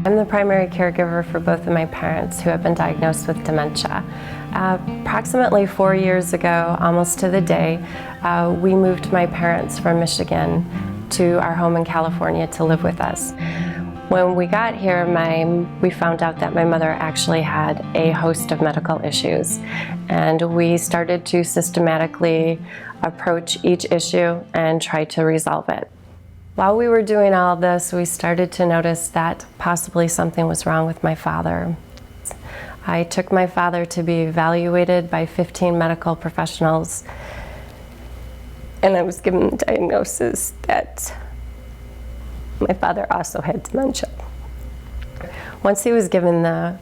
I'm the primary caregiver for both of my parents who have been diagnosed with dementia. Approximately 4 years ago, almost to the day, we moved my parents from Michigan to our home in California to live with us. When we got here, we found out that my mother actually had a host of medical issues, and we started to systematically approach each issue and try to resolve it. While we were doing all this, we started to notice that possibly something was wrong with my father. I took my father to be evaluated by 15 medical professionals, and I was given the diagnosis that my father also had dementia. Once he was given the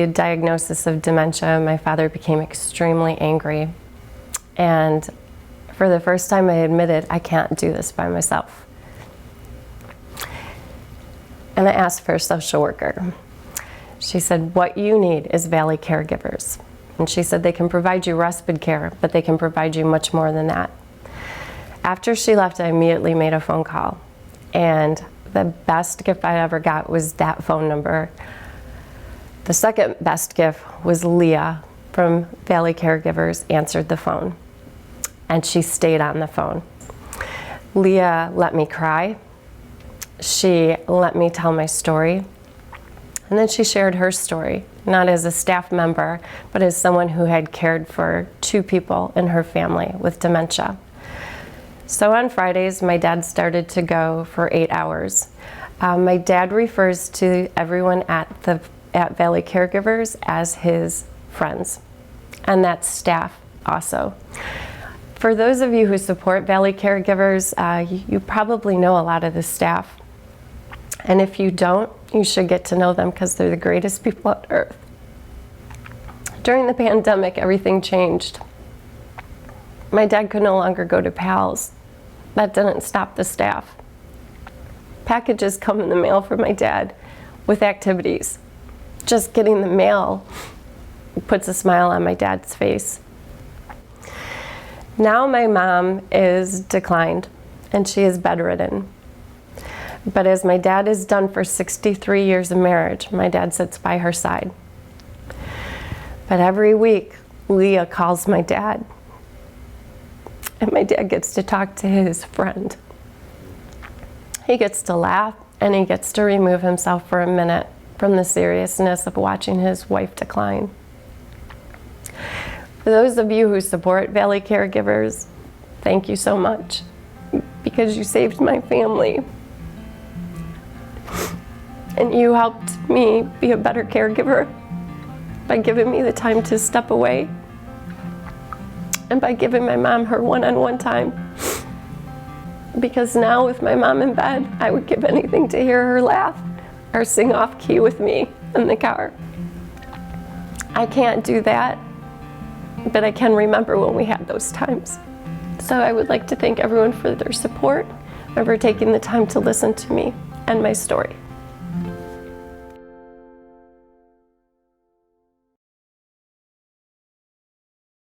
diagnosis of dementia, my father became extremely angry, and for the first time I admitted, I can't do this by myself. And I asked for a social worker. She said, what you need is Valley Caregivers. And she said they can provide you respite care, but they can provide you much more than that. After she left, I immediately made a phone call. And the best gift I ever got was that phone number. The second best gift was Leah from Valley Caregivers answered the phone. And she stayed on the phone. Leah let me cry. She let me tell my story, and then she shared her story, not as a staff member, but as someone who had cared for 2 people in her family with dementia. So on Fridays, my dad started to go for 8 hours. My dad refers to everyone at Valley Caregivers as his friends, and that's staff also. For those of you who support Valley Caregivers, you probably know a lot of the staff. And if you don't, you should get to know them because they're the greatest people on earth. During the pandemic, everything changed. My dad could no longer go to PALS. That didn't stop the staff. Packages come in the mail for my dad with activities. Just getting the mail puts a smile on my dad's face. Now my mom is declined and she is bedridden. But as my dad is done for 63 years of marriage, my dad sits by her side. But every week, Leah calls my dad, and my dad gets to talk to his friend. He gets to laugh, and he gets to remove himself for a minute from the seriousness of watching his wife decline. For those of you who support Valley Caregivers, thank you so much, because you saved my family. And you helped me be a better caregiver by giving me the time to step away and by giving my mom her one-on-one time. Because now with my mom in bed, I would give anything to hear her laugh or sing off key with me in the car. I can't do that, but I can remember when we had those times. So I would like to thank everyone for their support and for taking the time to listen to me and my story.